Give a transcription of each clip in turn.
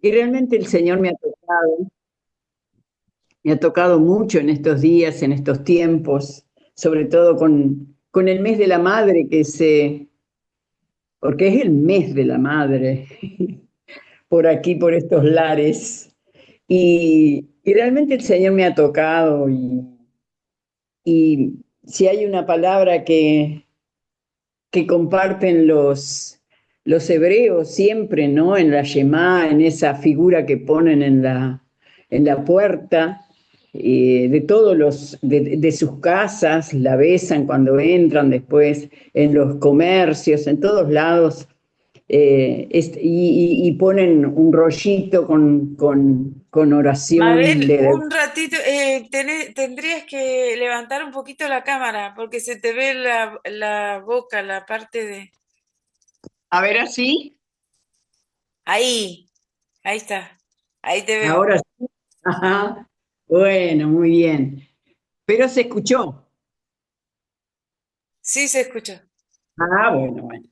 Y realmente el Señor me ha tocado mucho en estos días, en estos tiempos, sobre todo con el mes de la madre porque es el mes de la madre, por aquí, por estos lares. Y realmente el Señor me ha tocado y si hay una palabra que comparten los hebreos siempre, ¿no? En la Shemá, en esa figura que ponen en la puerta de todos de sus casas, la besan cuando entran, después en los comercios, en todos lados, y ponen un rollito con oración Mabel, de... un ratito, tendrías que levantar un poquito la cámara porque se te ve la boca, la parte de... A ver, así, Ahí, ahí está, ahí te veo. ahora sí. Ajá. Bueno, muy bien. Pero se escuchó. Sí, se escucha. Ah, bueno, bueno.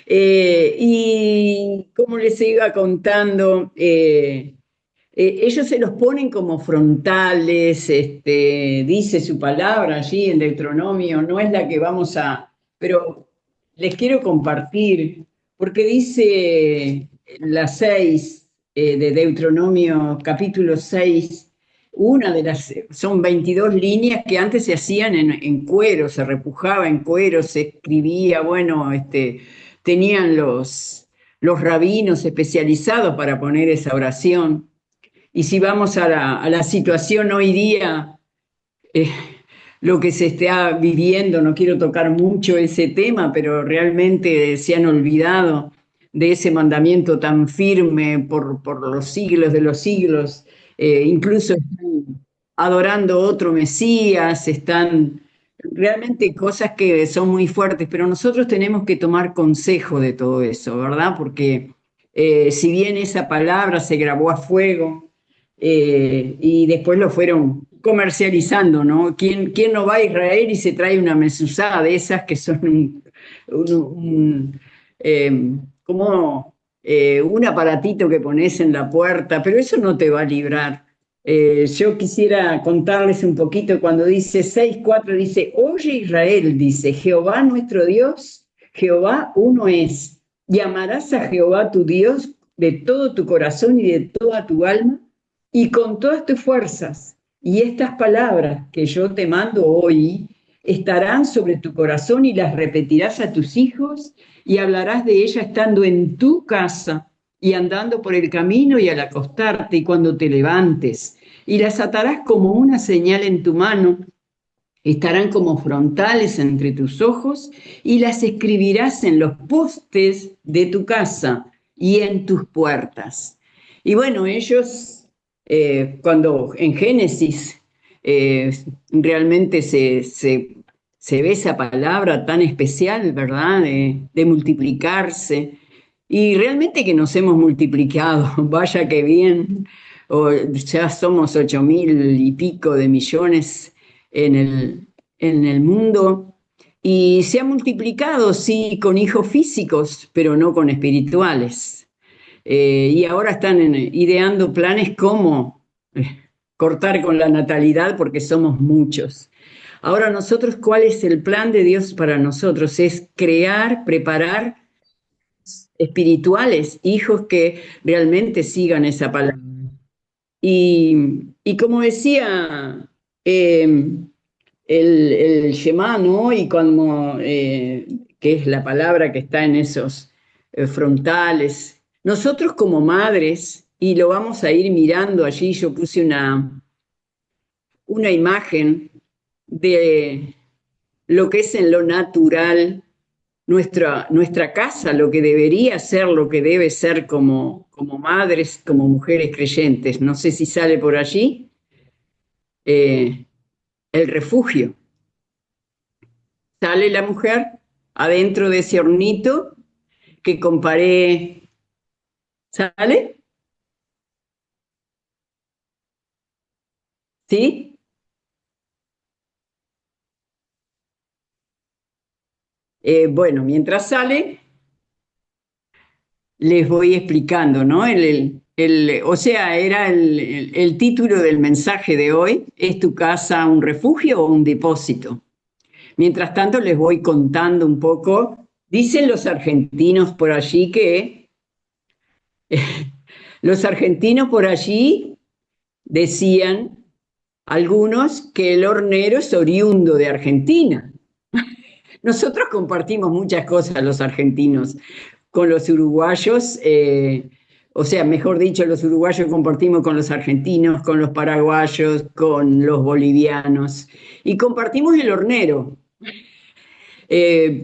Y como les iba contando, ellos se los ponen como frontales, dice su palabra allí en Deuteronomio, no es la que vamos a, pero les quiero compartir, porque dice la 6 de Deuteronomio, capítulo 6 una de son 22 líneas que antes se hacían en cuero, se repujaba en cuero, se escribía, bueno, tenían los rabinos especializados para poner esa oración. Y si vamos a la situación hoy día, eh, lo que se está viviendo, no quiero tocar mucho ese tema, pero realmente se han olvidado de ese mandamiento tan firme por los siglos de los siglos. Incluso están adorando otro Mesías, están realmente cosas que son muy fuertes, pero nosotros tenemos que tomar consejo de todo eso, ¿verdad? Porque si bien esa palabra se grabó a fuego, y después lo fueron comercializando, ¿no? ¿Quién no va a Israel y se trae una mezuzá de esas que son como un aparatito que pones en la puerta? Pero eso no te va a librar. Yo quisiera contarles un poquito cuando dice 6:4 dice, oye Israel, dice, Jehová nuestro Dios, Jehová uno es, y amarás a Jehová tu Dios de todo tu corazón y de toda tu alma y con todas tus fuerzas. Y estas palabras que yo te mando hoy estarán sobre tu corazón y las repetirás a tus hijos y hablarás de ellas estando en tu casa y andando por el camino y al acostarte y cuando te levantes. Y las atarás como una señal en tu mano, estarán como frontales entre tus ojos y las escribirás en los postes de tu casa y en tus puertas. Y bueno, ellos, cuando en Génesis realmente se ve esa palabra tan especial, ¿verdad? De multiplicarse. Y realmente que nos hemos multiplicado, vaya que bien, ya somos 8.000 y pico de millones en en el mundo y se ha multiplicado, sí, con hijos físicos, pero no con espirituales. Y ahora están ideando planes como cortar con la natalidad porque somos muchos. Ahora nosotros, ¿cuál es el plan de Dios para nosotros? Es crear, preparar espirituales, hijos que realmente sigan esa palabra. Y como decía el Shema, ¿no? Y como, que es la palabra que está en esos frontales, nosotros como madres, y lo vamos a ir mirando allí, yo puse una imagen de lo que es en lo natural nuestra casa, lo que debería ser, lo que debe ser como madres, como mujeres creyentes. No sé si sale por allí eh, el refugio. Sale la mujer adentro de ese hornito que comparé. ¿Sale? ¿Sí? Bueno, mientras sale, les voy explicando, ¿no? O sea, era el título del mensaje de hoy. ¿Es tu casa un refugio o un depósito? Mientras tanto, les voy contando un poco. Dicen los argentinos por allí que los argentinos por allí decían algunos que el hornero es oriundo de Argentina. Nosotros compartimos muchas cosas los argentinos con los uruguayos, o sea, mejor dicho, los uruguayos compartimos con los argentinos, con los paraguayos, con los bolivianos y compartimos el hornero.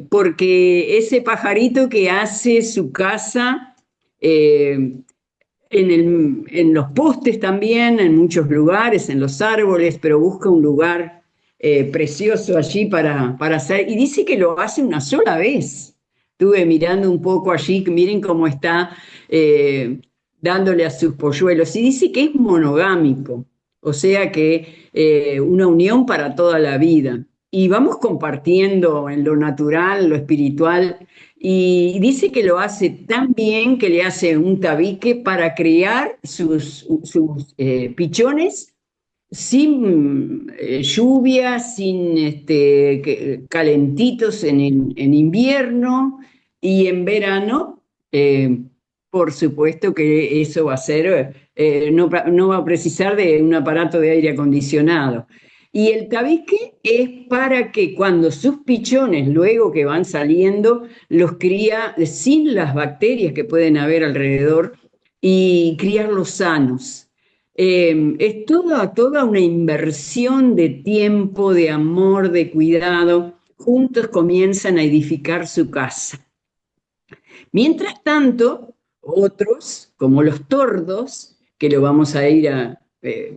Porque ese pajarito que hace su casa en los postes también, en muchos lugares, en los árboles, pero busca un lugar precioso allí para hacer, y dice que lo hace una sola vez. Estuve mirando un poco allí, miren cómo está dándole a sus polluelos, y dice que es monogámico, o sea que una unión para toda la vida. Y vamos compartiendo en lo natural, lo espiritual, y dice que lo hace tan bien que le hace un tabique para criar sus pichones sin lluvia, sin calentitos en invierno y en verano. Por supuesto que eso va a ser, no va a precisar de un aparato de aire acondicionado. Y el tabique es para que cuando sus pichones, luego que van saliendo, los cría sin las bacterias que pueden haber alrededor y criarlos sanos. Es toda una inversión de tiempo, de amor, de cuidado. Juntos comienzan a edificar su casa. Mientras tanto, otros, como los tordos, que lo vamos a ir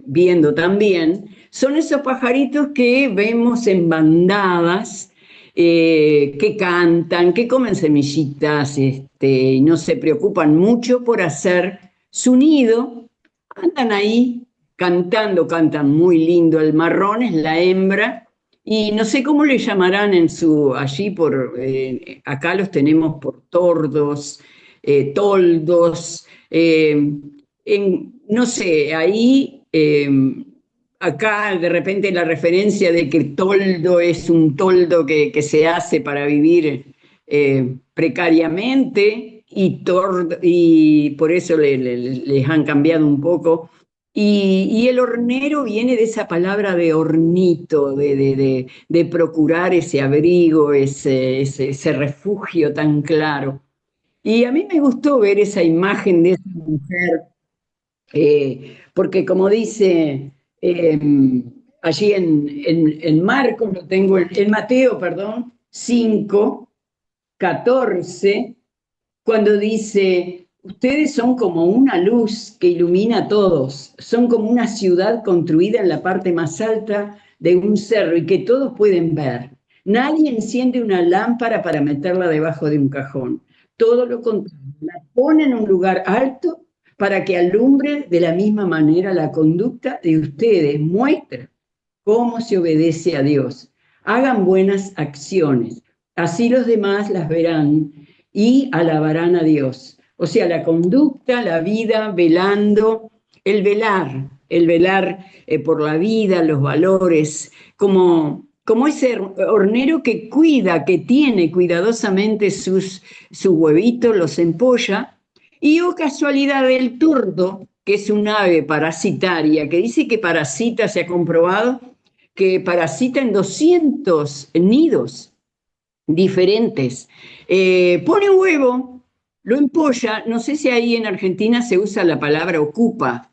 viendo también, son esos pajaritos que vemos en bandadas, que cantan, que comen semillitas, y no se preocupan mucho por hacer su nido. Andan ahí cantando, cantan muy lindo. El marrón es la hembra, y no sé cómo le llamarán allí acá los tenemos por tordos, toldos, no sé, ahí, acá de repente la referencia de que toldo es un toldo que se hace para vivir precariamente, y por eso les han cambiado un poco. Y el hornero viene de esa palabra de hornito, de procurar ese abrigo, ese refugio tan claro. Y a mí me gustó ver esa imagen de esa mujer, porque como dice allí en Marcos, lo tengo en Mateo, perdón, 5:14, cuando dice, ustedes son como una luz que ilumina a todos, son como una ciudad construida en la parte más alta de un cerro y que todos pueden ver. Nadie enciende una lámpara para meterla debajo de un cajón. Todo lo contrario, la pone en un lugar alto para que alumbre de la misma manera la conducta de ustedes. Muestra cómo se obedece a Dios. Hagan buenas acciones, así los demás las verán y alabarán a Dios. O sea, la conducta, la vida, velando, el velar por la vida, los valores, como ese hornero que cuida, que tiene cuidadosamente sus huevitos, los empolla, y oh casualidad del turdo, que es un ave parasitaria, que dice que parasita, se ha comprobado, que parasita en 200 nidos diferentes. Pone un huevo, lo empolla, no sé si ahí en Argentina se usa la palabra ocupa,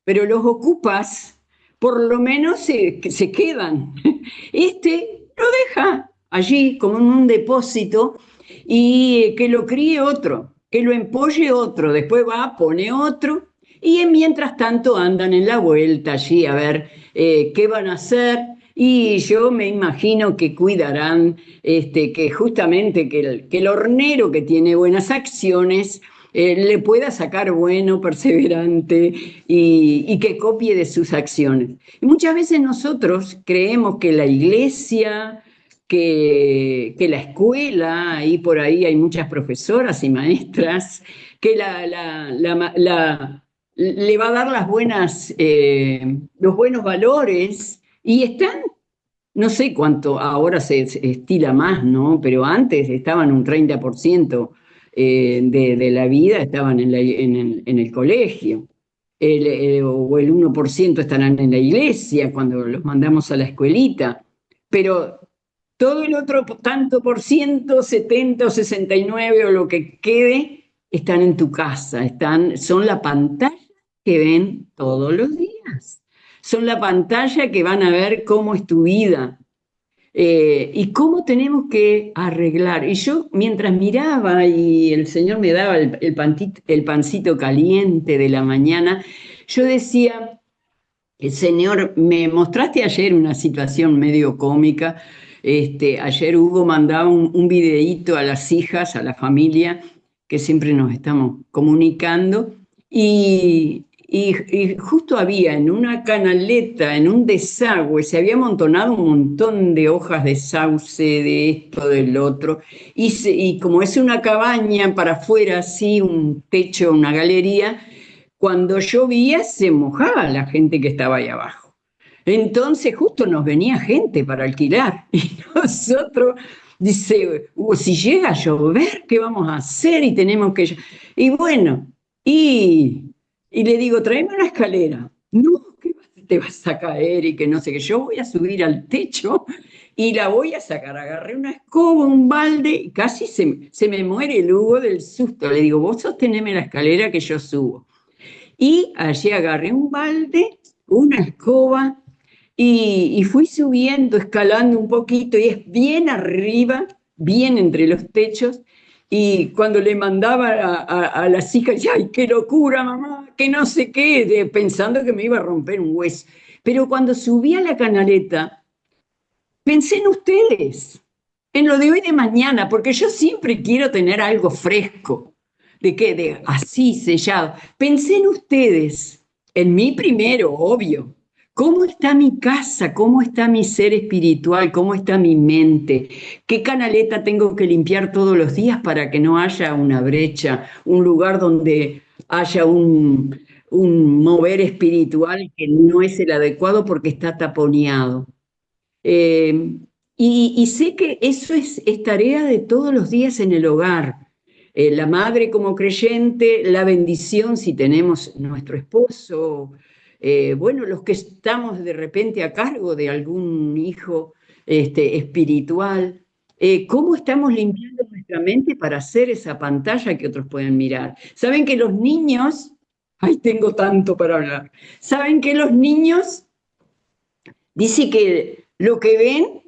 pero los ocupas por lo menos se quedan. Lo deja allí como en un depósito y que lo críe otro, que lo empolle otro, después va, pone otro, y mientras tanto andan en la vuelta allí a ver qué van a hacer. Y yo me imagino que cuidarán, que justamente que el hornero que tiene buenas acciones le pueda sacar bueno, perseverante, y que copie de sus acciones. Y muchas veces nosotros creemos que la iglesia, que la escuela, y por ahí hay muchas profesoras y maestras, que le va a dar los buenos valores y están, no sé cuánto, ahora se estila más, ¿no? Pero antes estaban un 30% de la vida, estaban en el colegio. O el 1% estarán en la iglesia cuando los mandamos a la escuelita, pero todo el otro tanto por ciento, 70 o 69 o lo que quede, están en tu casa, son la pantalla que ven todos los días, son la pantalla que van a ver cómo es tu vida, y cómo tenemos que arreglar. Y yo, mientras miraba y el Señor me daba el pancito caliente de la mañana, yo decía, Señor, me mostraste ayer una situación medio cómica. Ayer Hugo mandaba un videíto a las hijas, a la familia, que siempre nos estamos comunicando, y justo había en una canaleta, en un desagüe, se había amontonado un montón de hojas de sauce, de esto, del otro, y como es una cabaña para afuera, así, un techo, una galería, cuando llovía se mojaba la gente que estaba ahí abajo. Entonces justo nos venía gente para alquilar y nosotros, dice, si llega a llover, ¿qué vamos a hacer? Y tenemos que... Y bueno, y le digo, tráeme una escalera. No, que te vas a caer y que no sé qué. Yo voy a subir al techo y la voy a sacar. Agarré una escoba, un balde, y casi se me muere el Hugo del susto. Le digo, vos sosteneme la escalera que yo subo. Y allí agarré un balde, una escoba, y fui subiendo, escalando un poquito, y es bien arriba, bien entre los techos, y cuando le mandaba a las hijas, decía, ¡ay, qué locura, mamá! Que no sé qué, pensando que me iba a romper un hueso. Pero cuando subí a la canaleta, pensé en ustedes, en lo de hoy de mañana, porque yo siempre quiero tener algo fresco. ¿De qué? De así, sellado. Pensé en ustedes, en mí primero, obvio. ¿Cómo está mi casa? ¿Cómo está mi ser espiritual? ¿Cómo está mi mente? ¿Qué canaleta tengo que limpiar todos los días para que no haya una brecha, un lugar donde haya un mover espiritual que no es el adecuado porque está taponeado? Eh, y sé que eso es tarea de todos los días en el hogar. La madre como creyente, la bendición si tenemos nuestro esposo, bueno, los que estamos de repente a cargo de algún hijo espiritual, ¿cómo estamos limpiando nuestra mente para hacer esa pantalla que otros pueden mirar? Saben que los niños, ay, tengo tanto para hablar, saben que los niños dice que lo que ven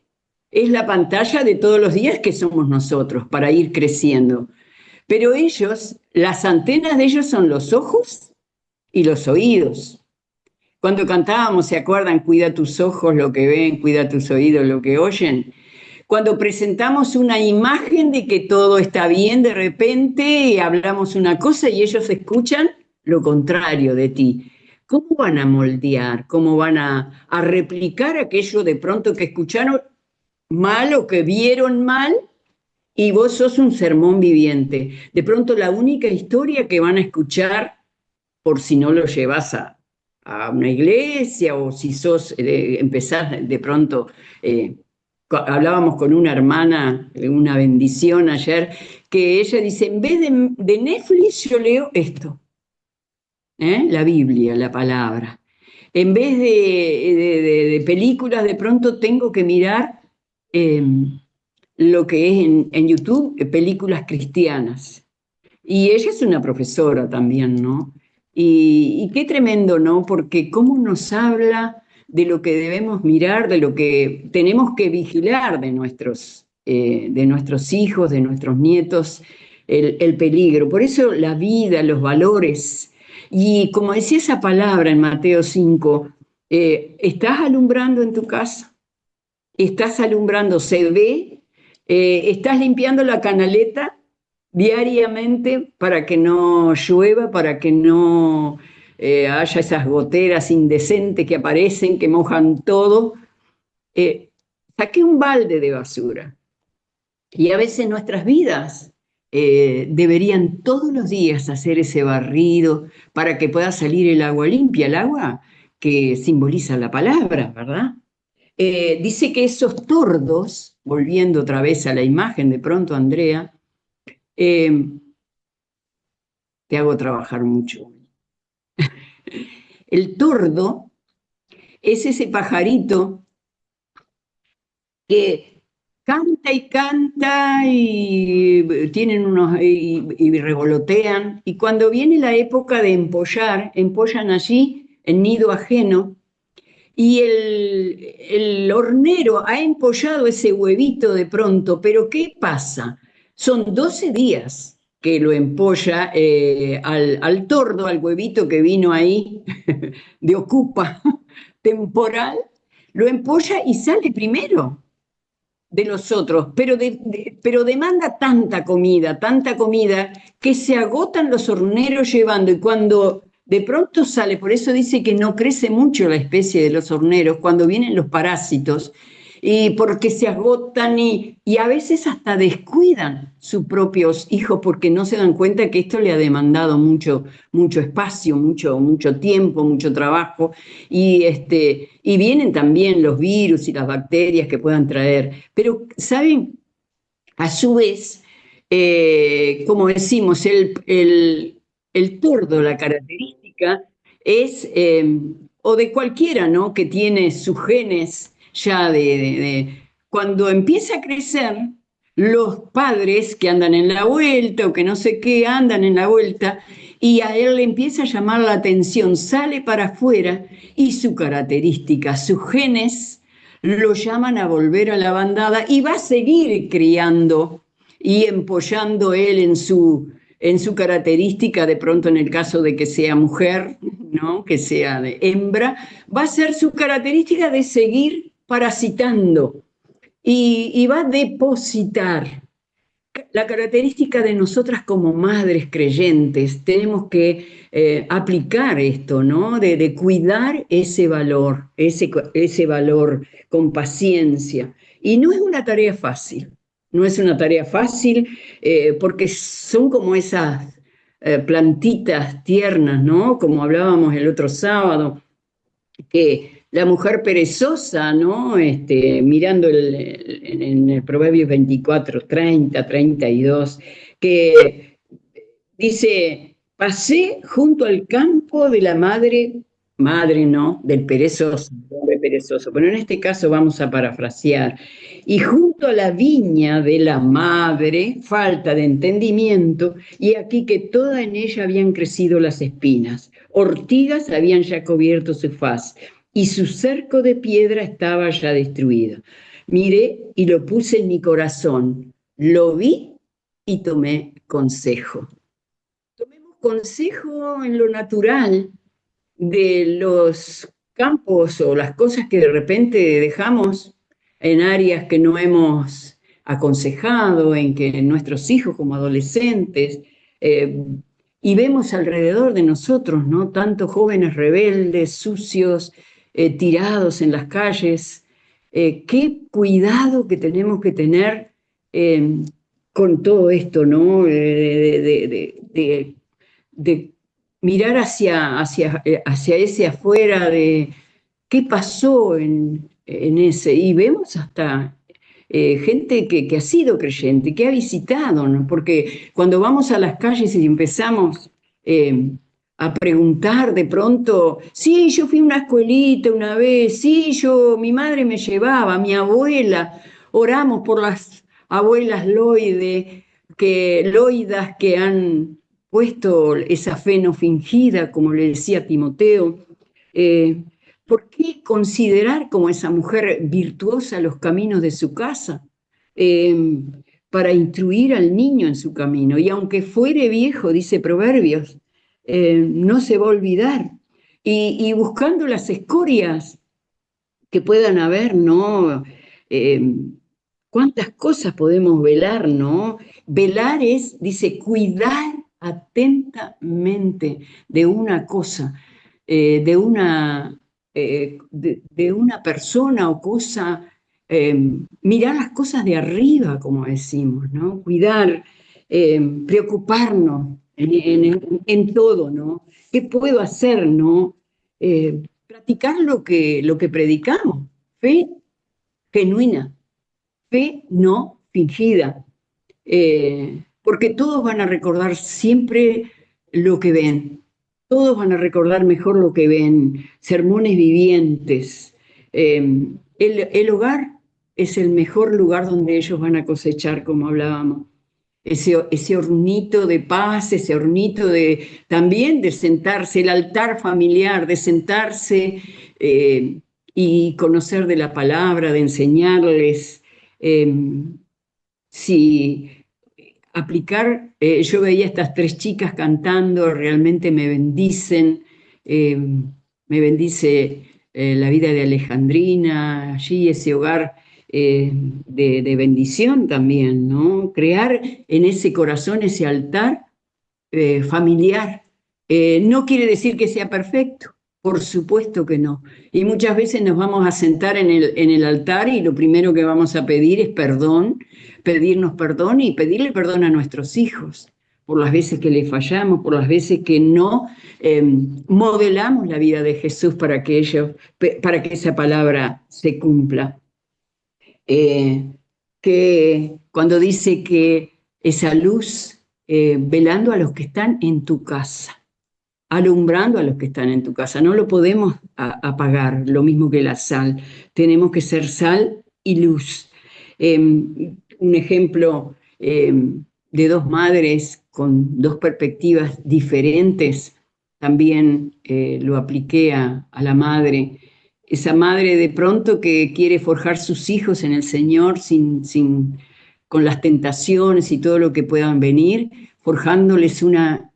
es la pantalla de todos los días que somos nosotros para ir creciendo. Pero ellos, las antenas de ellos son los ojos y los oídos. Cuando cantábamos, ¿se acuerdan? Cuida tus ojos lo que ven, cuida tus oídos lo que oyen. Cuando presentamos una imagen de que todo está bien, de repente hablamos una cosa y ellos escuchan lo contrario de ti. ¿Cómo van a moldear? ¿Cómo van a replicar aquello de pronto que escucharon mal o que vieron mal? Y vos sos un sermón viviente. De pronto la única historia que van a escuchar, por si no lo llevas a una iglesia o si empezás de pronto, hablábamos con una hermana, una bendición ayer, que ella dice, en vez de Netflix yo leo esto, la Biblia, la palabra. En vez de películas, de pronto tengo que mirar lo que es en YouTube, películas cristianas. Y ella es una profesora también, ¿no? Y qué tremendo, ¿no? Porque cómo nos habla de lo que debemos mirar, de lo que tenemos que vigilar de nuestros hijos, de nuestros nietos, el peligro. Por eso la vida, los valores. Y como decía esa palabra en Mateo 5, ¿estás alumbrando en tu casa? ¿Estás alumbrando? ¿Se ve? ¿Estás limpiando la canaleta diariamente para que no llueva, para que no haya esas goteras indecentes que aparecen, que mojan todo? Saqué un balde de basura. Y a veces nuestras vidas deberían todos los días hacer ese barrido para que pueda salir el agua limpia, el agua que simboliza la palabra, ¿verdad? Dice que esos tordos, volviendo otra vez a la imagen de pronto, Andrea, eh, te hago trabajar mucho. El tordo es ese pajarito que canta y tienen unos y revolotean, y cuando viene la época de empollar, empollan allí en nido ajeno, y el hornero ha empollado ese huevito de pronto, pero ¿qué pasa? Son 12 días que lo empolla al tordo, al huevito que vino ahí de ocupa temporal, lo empolla y sale primero de los otros, pero demanda tanta comida, que se agotan los horneros llevando, y cuando de pronto sale, por eso dice que no crece mucho la especie de los horneros, cuando vienen los parásitos, y porque se agotan y a veces hasta descuidan sus propios hijos porque no se dan cuenta que esto le ha demandado mucho espacio, mucho tiempo, mucho trabajo, y vienen también los virus y las bacterias que puedan traer. Pero, ¿saben? A su vez, como decimos, el tordo, la característica es, o de cualquiera, ¿no? Que tiene sus genes ya cuando empieza a crecer, los padres que andan en la vuelta o que no sé qué andan en la vuelta, y a él le empieza a llamar la atención, sale para afuera y su característica, sus genes lo llaman a volver a la bandada y va a seguir criando y empollando él en su característica, de pronto en el caso de que sea mujer, ¿no? Que sea de hembra, va a ser su característica de seguir parasitando y va a depositar. La característica de nosotras como madres creyentes, tenemos que aplicar esto, ¿no? De cuidar ese valor con paciencia. Y no es una tarea fácil, no es una tarea fácil porque son como esas plantitas tiernas, ¿no? Como hablábamos el otro sábado, que la mujer perezosa, ¿no? Mirando en el Proverbio 24, 30, 32, que dice, pasé junto al campo de la madre no, del perezoso, del hombre perezoso, pero en este caso vamos a parafrasear, y junto a la viña de la madre, falta de entendimiento, y aquí que toda en ella habían crecido las espinas, ortigas habían ya cubierto su faz, y su cerco de piedra estaba ya destruido. Miré y lo puse en mi corazón, lo vi y tomé consejo. Tomemos consejo en lo natural de los campos o las cosas que de repente dejamos en áreas que no hemos aconsejado, en que nuestros hijos como adolescentes, eh, y vemos alrededor de nosotros, ¿no? Tantos jóvenes rebeldes, sucios, tirados en las calles. Qué cuidado que tenemos que tener eh, con todo esto, ¿no? De mirar hacia ese afuera de qué pasó en ese. Y vemos hasta gente que ha sido creyente, que ha visitado, ¿no? Porque cuando vamos a las calles y empezamos a preguntar de pronto, sí, yo fui a una escuelita una vez, sí, mi madre me llevaba, mi abuela, oramos por las abuelas loidas que han puesto esa fe no fingida, como le decía Timoteo. ¿Por qué considerar como esa mujer virtuosa los caminos de su casa? Eh, para instruir al niño en su camino. Y aunque fuere viejo, dice Proverbios, no se va a olvidar. Y buscando las escorias que puedan haber, ¿no? ¿Cuántas cosas podemos velar, no? Velar es, dice, cuidar atentamente de una cosa, de una persona o cosa, mirar las cosas de arriba, como decimos, ¿no? Cuidar. preocuparnos en todo, ¿no? ¿Qué puedo hacer, no? Practicar lo que predicamos, fe genuina, fe no fingida, porque todos van a recordar siempre lo que ven, todos van a recordar mejor lo que ven, sermones vivientes. El hogar es el mejor lugar donde ellos van a cosechar, como hablábamos. Ese hornito de paz, ese hornito de también de sentarse, el altar familiar, de sentarse y conocer de la palabra, de enseñarles. Eh, si aplicar, yo veía estas tres chicas cantando, realmente me bendicen, me bendice la vida de Alejandrina, allí ese hogar de bendición también, ¿no? Crear en ese corazón ese altar familiar. No quiere decir que sea perfecto, por supuesto que no. Y muchas veces nos vamos a sentar en el altar y lo primero que vamos a pedir es perdón, pedirnos perdón y pedirle perdón a nuestros hijos por las veces que le fallamos, por las veces que no modelamos la vida de Jesús para que esa palabra se cumpla. Que cuando dice que esa luz velando a los que están en tu casa, alumbrando a los que están en tu casa. No lo podemos apagar, lo mismo que la sal. Tenemos que ser sal y luz. Un ejemplo de dos madres con dos perspectivas diferentes, también lo apliqué a la madre. Esa madre de pronto que quiere forjar sus hijos en el Señor con las tentaciones y todo lo que puedan venir, forjándoles una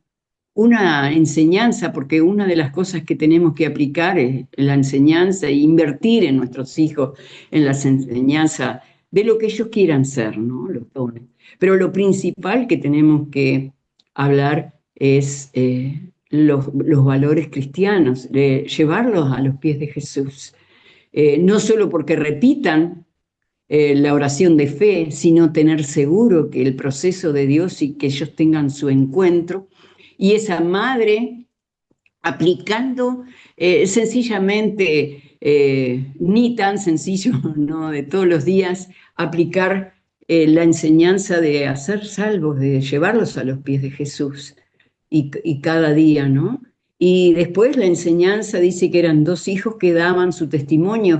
enseñanza, porque una de las cosas que tenemos que aplicar es la enseñanza e invertir en nuestros hijos en las enseñanzas de lo que ellos quieran ser, ¿no? Los dones. Pero lo principal que tenemos que hablar es los valores cristianos, de llevarlos a los pies de Jesús. No solo porque repitan la oración de fe, sino tener seguro que el proceso de Dios y que ellos tengan su encuentro y esa madre aplicando sencillamente, ni tan sencillo, ¿no? De todos los días, aplicar la enseñanza de hacer salvos, de llevarlos a los pies de Jesús y cada día, ¿no? Y después la enseñanza dice que eran dos hijos que daban su testimonio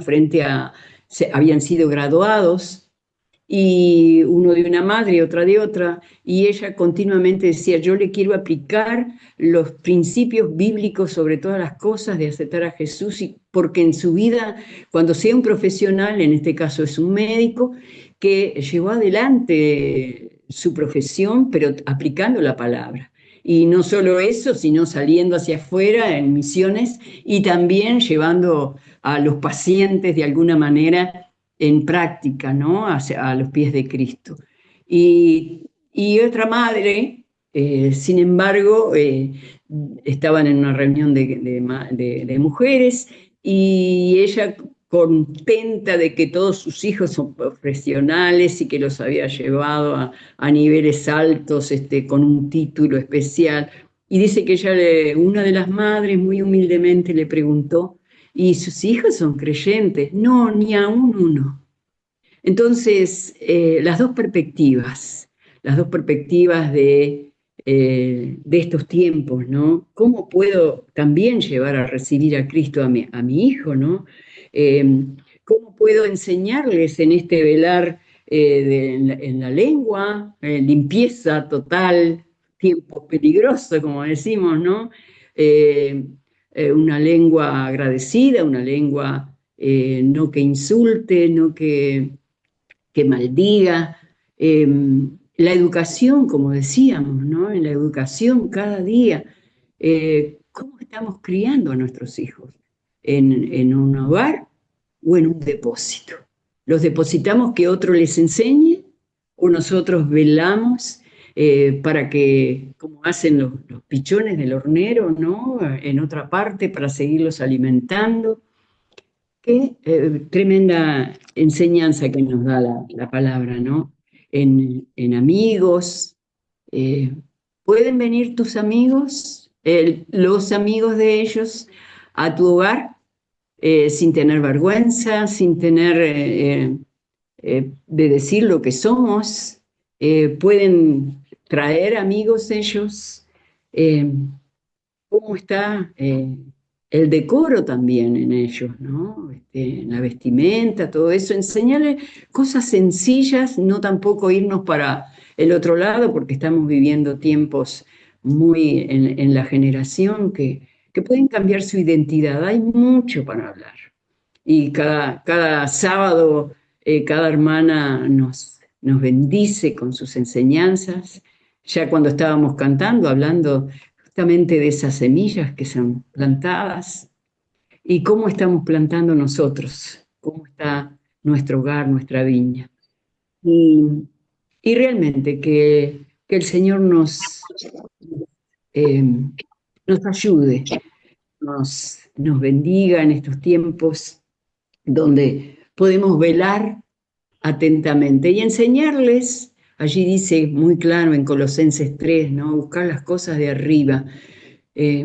habían sido graduados y uno de una madre y otra de otra, y ella continuamente decía, yo le quiero aplicar los principios bíblicos sobre todas las cosas de aceptar a Jesús, porque en su vida, cuando sea un profesional, en este caso es un médico, que llevó adelante su profesión, pero aplicando la palabra. Y no solo eso, sino saliendo hacia afuera en misiones y también llevando a los pacientes de alguna manera en práctica, ¿no? A los pies de Cristo. Y otra madre, sin embargo, estaban en una reunión de mujeres y ella contenta de que todos sus hijos son profesionales y que los había llevado a niveles altos con un título especial. Y dice que una de las madres muy humildemente le preguntó, ¿y sus hijos son creyentes? No, ni aún uno. Entonces, las dos perspectivas de estos tiempos, ¿no? ¿Cómo puedo también llevar a recibir a Cristo a mi hijo, ¿no? Eh, ¿Cómo puedo enseñarles en este velar en la lengua, limpieza total, tiempo peligroso, como decimos, ¿no? Eh, una lengua agradecida, una lengua no que insulte, no que maldiga. La educación, como decíamos, ¿no? En la educación cada día, ¿cómo estamos criando a nuestros hijos? En un hogar o en un depósito? ¿Los depositamos que otro les enseñe o nosotros velamos para que, como hacen los pichones del hornero, ¿no? En otra parte para seguirlos alimentando? Qué tremenda enseñanza que nos da la palabra, ¿no? En amigos, Eh, Pueden venir tus amigos, los amigos de ellos, a tu hogar sin tener vergüenza, sin tener de decir lo que somos. Pueden traer amigos ellos. Eh, ¿Cómo está el decoro también en ellos, ¿no? En la vestimenta, todo eso. Enseñarles cosas sencillas, no tampoco irnos para el otro lado, porque estamos viviendo tiempos muy en la generación que pueden cambiar su identidad. Hay mucho para hablar. Y cada sábado, cada hermana nos bendice con sus enseñanzas. Ya cuando estábamos cantando, hablando justamente de esas semillas que son plantadas y cómo estamos plantando nosotros, cómo está nuestro hogar, nuestra viña. Y, y realmente que el Señor eh, nos ayude, nos bendiga en estos tiempos donde podemos velar atentamente y enseñarles, allí dice muy claro en Colosenses 3, ¿no? Buscar las cosas de arriba,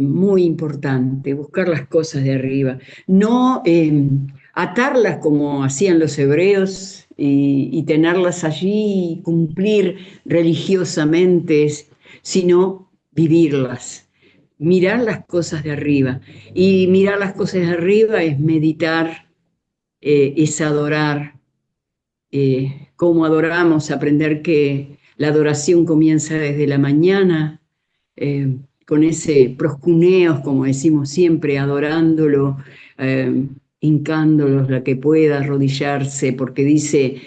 muy importante, buscar las cosas de arriba, no atarlas como hacían los hebreos y tenerlas allí y cumplir religiosamente, sino vivirlas, mirar las cosas de arriba. Y mirar las cosas de arriba es meditar, es adorar, cómo adoramos, aprender que la adoración comienza desde la mañana, con ese proscuneos, como decimos siempre, adorándolo, hincándolos la que pueda, arrodillarse, porque dice,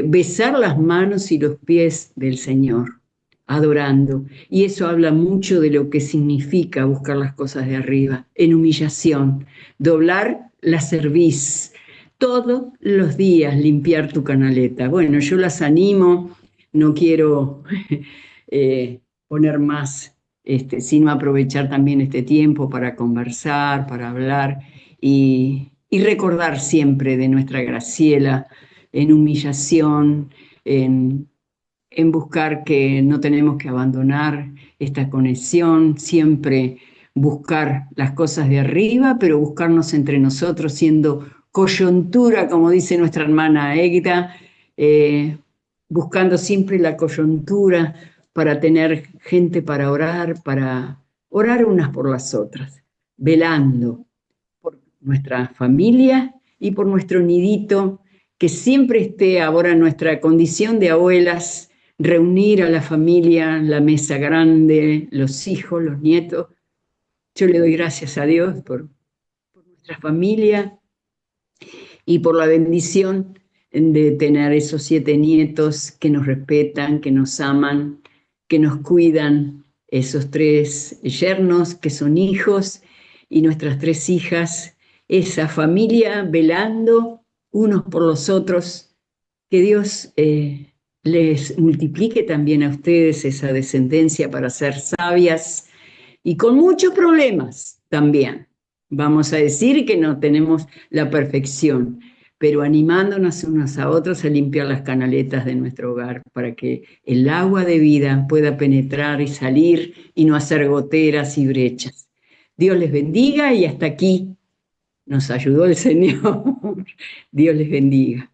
besar las manos y los pies del Señor, adorando. Y eso habla mucho de lo que significa buscar las cosas de arriba, en humillación, doblar la cerviz, todos los días limpiar tu canaleta. Bueno, yo las animo, no quiero poner más, sino aprovechar también este tiempo para conversar, para hablar y recordar siempre de nuestra Graciela en humillación, en buscar que no tenemos que abandonar esta conexión, siempre buscar las cosas de arriba, pero buscarnos entre nosotros siendo coyuntura, como dice nuestra hermana Egda, buscando siempre la coyuntura para tener gente para orar unas por las otras, velando por nuestra familia y por nuestro nidito, que siempre esté ahora en nuestra condición de abuelas, reunir a la familia, la mesa grande, los hijos, los nietos. Yo le doy gracias a Dios por nuestra familia y por la bendición de tener esos 7 nietos que nos respetan, que nos aman, que nos cuidan, esos 3 yernos que son hijos y nuestras 3 hijas, esa familia velando unos por los otros. Que Dios les multiplique también a ustedes esa descendencia para ser sabias y con muchos problemas también. Vamos a decir que no tenemos la perfección, pero animándonos unos a otros a limpiar las canaletas de nuestro hogar para que el agua de vida pueda penetrar y salir y no hacer goteras y brechas. Dios les bendiga y hasta aquí nos ayudó el Señor. Dios les bendiga.